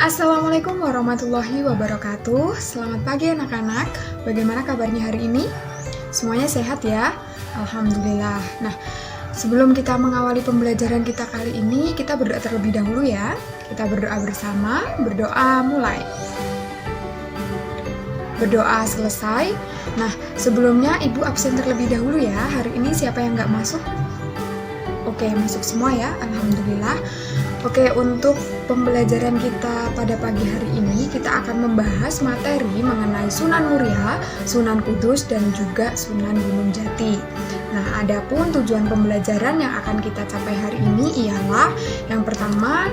Assalamualaikum warahmatullahi wabarakatuh. Selamat pagi anak-anak. Bagaimana kabarnya hari ini? Semuanya sehat ya? Alhamdulillah. Nah, sebelum kita mengawali pembelajaran kita kali ini, kita berdoa terlebih dahulu ya. Kita berdoa bersama. Berdoa mulai. Berdoa selesai. Nah, sebelumnya Ibu absen terlebih dahulu ya. Hari ini siapa yang nggak masuk? Oke, masuk semua ya. Alhamdulillah. Oke, untuk pembelajaran kita pada pagi hari ini, kita akan membahas materi mengenai Sunan Muria, Sunan Kudus, dan juga Sunan Gunung Jati. Nah, adapun tujuan pembelajaran yang akan kita capai hari ini ialah yang pertama,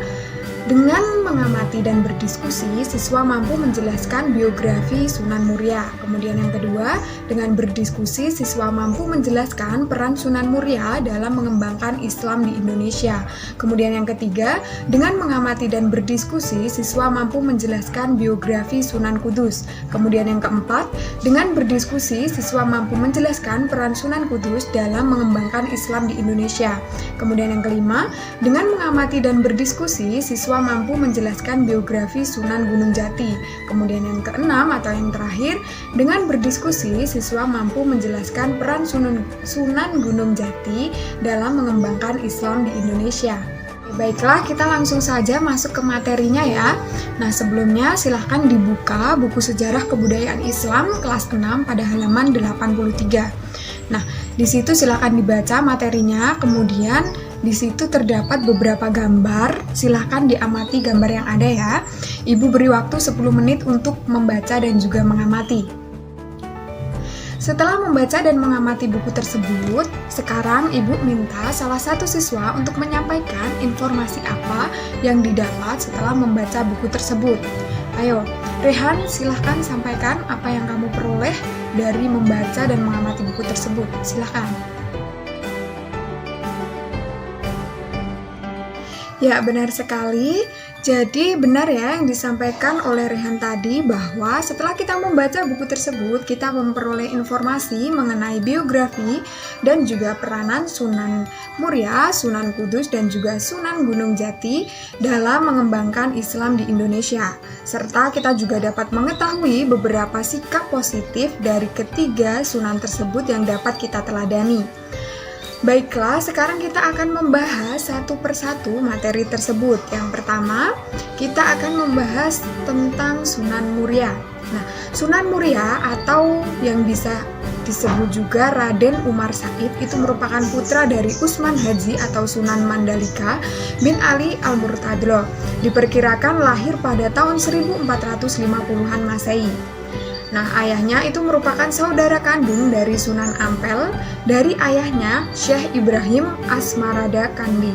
dengan mengamati dan berdiskusi, siswa mampu menjelaskan biografi Sunan Muria. Kemudian yang kedua, dengan berdiskusi, siswa mampu menjelaskan peran Sunan Muria dalam mengembangkan Islam di Indonesia. Kemudian yang ketiga, dengan mengamati dan berdiskusi, siswa mampu menjelaskan biografi Sunan Kudus. Kemudian yang keempat, dengan berdiskusi, siswa mampu menjelaskan peran Sunan Kudus dalam mengembangkan Islam di Indonesia. Kemudian yang kelima, dengan mengamati dan berdiskusi, siswa mampu menjelaskan biografi Sunan Gunung Jati. Kemudian yang keenam atau yang terakhir, dengan berdiskusi, siswa mampu menjelaskan peran Sunan Gunung Jati dalam mengembangkan Islam di Indonesia. Baiklah, kita langsung saja masuk ke materinya ya. Nah, sebelumnya silahkan dibuka buku Sejarah Kebudayaan Islam kelas 6 pada halaman 83. Nah, di situ silahkan dibaca materinya, kemudian di situ terdapat beberapa gambar, silahkan diamati gambar yang ada ya. Ibu beri waktu 10 menit untuk membaca dan juga mengamati. Setelah membaca dan mengamati buku tersebut, sekarang Ibu minta salah satu siswa untuk menyampaikan informasi apa yang didapat setelah membaca buku tersebut. Ayo, Rehan, silahkan sampaikan apa yang kamu peroleh dari membaca dan mengamati buku tersebut. Silahkan. Ya, benar sekali. Jadi benar ya yang disampaikan oleh Rehan tadi bahwa setelah kita membaca buku tersebut, kita memperoleh informasi mengenai biografi dan juga peranan Sunan Muria, Sunan Kudus, dan juga Sunan Gunung Jati dalam mengembangkan Islam di Indonesia. Serta kita juga dapat mengetahui beberapa sikap positif dari ketiga sunan tersebut yang dapat kita teladani. Baiklah, sekarang kita akan membahas satu persatu materi tersebut. Yang pertama, kita akan membahas tentang Sunan Muria. Nah, Sunan Muria atau yang bisa disebut juga Raden Umar Said itu merupakan putra dari Usman Haji atau Sunan Mandalika bin Ali Al-Murtadlo. Diperkirakan lahir pada tahun 1450-an Masehi. Nah, ayahnya itu merupakan saudara kandung dari Sunan Ampel, dari ayahnya Syekh Ibrahim Asmarada Kandi.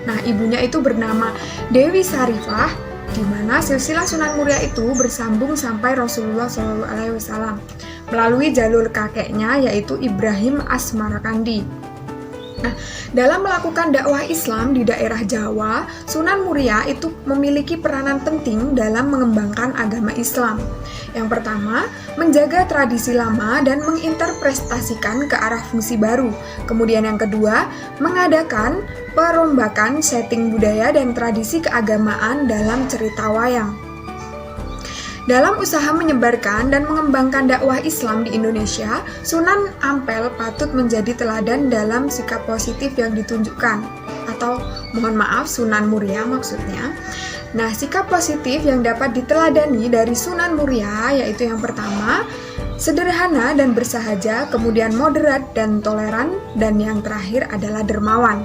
Nah, ibunya itu bernama Dewi Sarifah, di mana silsilah Sunan Muria itu bersambung sampai Rasulullah SAW melalui jalur kakeknya yaitu Ibrahim Asmarakandi. Nah, dalam melakukan dakwah Islam di daerah Jawa, Sunan Muria itu memiliki peranan penting dalam mengembangkan agama Islam. Yang pertama, menjaga tradisi lama dan menginterpretasikan ke arah fungsi baru. Kemudian yang kedua, mengadakan perombakan setting budaya dan tradisi keagamaan dalam cerita wayang. Dalam usaha menyebarkan dan mengembangkan dakwah Islam di Indonesia, Sunan Ampel patut menjadi teladan dalam sikap positif yang ditunjukkan. Atau mohon maaf, Sunan Muria maksudnya. Nah, sikap positif yang dapat diteladani dari Sunan Muria yaitu yang pertama, sederhana dan bersahaja, kemudian moderat dan toleran, dan yang terakhir adalah dermawan.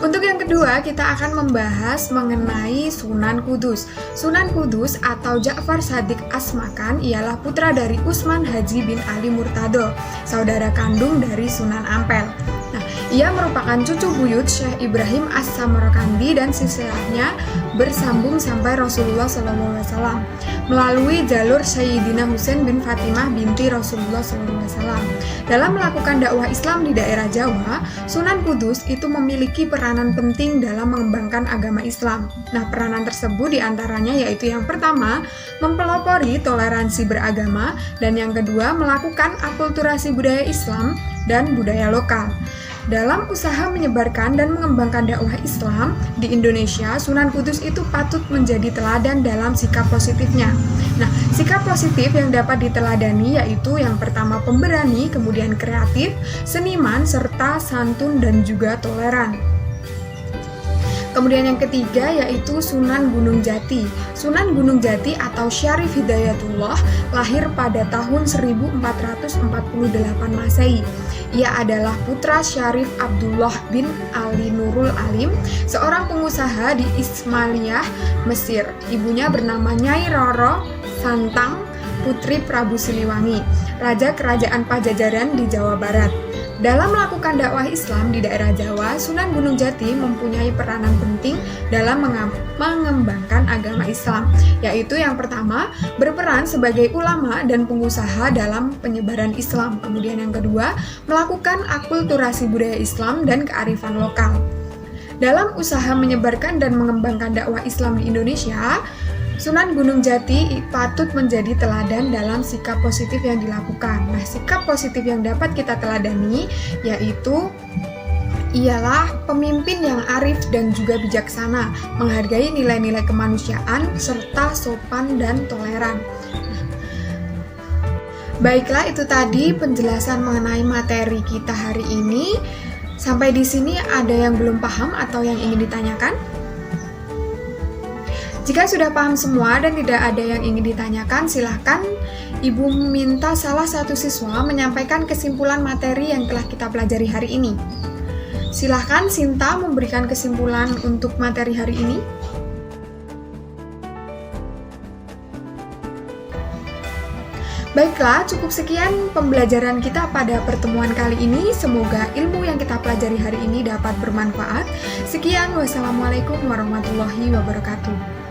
Untuk yang kedua, kita akan membahas mengenai Sunan Kudus. Sunan Kudus atau Ja'far Shadiq Asmakan ialah putra dari Usman Haji bin Ali Murtado, saudara kandung dari Sunan Ampel. Nah, ia merupakan cucu buyut Syekh Ibrahim As-Samarkandi dan silsilahnya bersambung sampai Rasulullah SAW melalui jalur Sayyidina Husain bin Fatimah binti Rasulullah SAW. Dalam melakukan dakwah Islam di daerah Jawa, Sunan Kudus itu memiliki peranan penting dalam mengembangkan agama Islam. Nah, peranan tersebut diantaranya yaitu yang pertama, mempelopori toleransi beragama, dan yang kedua, melakukan akulturasi budaya Islam dan budaya lokal. Dalam usaha menyebarkan dan mengembangkan dakwah Islam di Indonesia, Sunan Kudus itu patut menjadi teladan dalam sikap positifnya. Nah, sikap positif yang dapat diteladani yaitu yang pertama pemberani, kemudian kreatif, seniman, serta santun dan juga toleran. Kemudian yang ketiga yaitu Sunan Gunung Jati. Sunan Gunung Jati atau Syarif Hidayatullah lahir pada tahun 1448 Masehi. Ia adalah putra Syarif Abdullah bin Ali Nurul Alim, seorang pengusaha di Ismailiyah, Mesir. Ibunya bernama Nyai Roro Santang, putri Prabu Siliwangi, Raja Kerajaan Pajajaran di Jawa Barat. Dalam melakukan dakwah Islam di daerah Jawa, Sunan Gunung Jati mempunyai peranan penting dalam mengembangkan agama Islam, yaitu yang pertama, berperan sebagai ulama dan pengusaha dalam penyebaran Islam. Kemudian yang kedua, melakukan akulturasi budaya Islam dan kearifan lokal. Dalam usaha menyebarkan dan mengembangkan dakwah Islam di Indonesia, Sunan Gunung Jati patut menjadi teladan dalam sikap positif yang dilakukan. Nah, sikap positif yang dapat kita teladani yaitu ialah pemimpin yang arif dan juga bijaksana, menghargai nilai-nilai kemanusiaan, serta sopan dan toleran. Baiklah, itu tadi penjelasan mengenai materi kita hari ini. Sampai di sini ada yang belum paham atau yang ingin ditanyakan? Jika sudah paham semua dan tidak ada yang ingin ditanyakan, silahkan Ibu minta salah satu siswa menyampaikan kesimpulan materi yang telah kita pelajari hari ini. Silahkan Sinta memberikan kesimpulan untuk materi hari ini. Baiklah, cukup sekian pembelajaran kita pada pertemuan kali ini. Semoga ilmu yang kita pelajari hari ini dapat bermanfaat. Sekian, wassalamualaikum warahmatullahi wabarakatuh.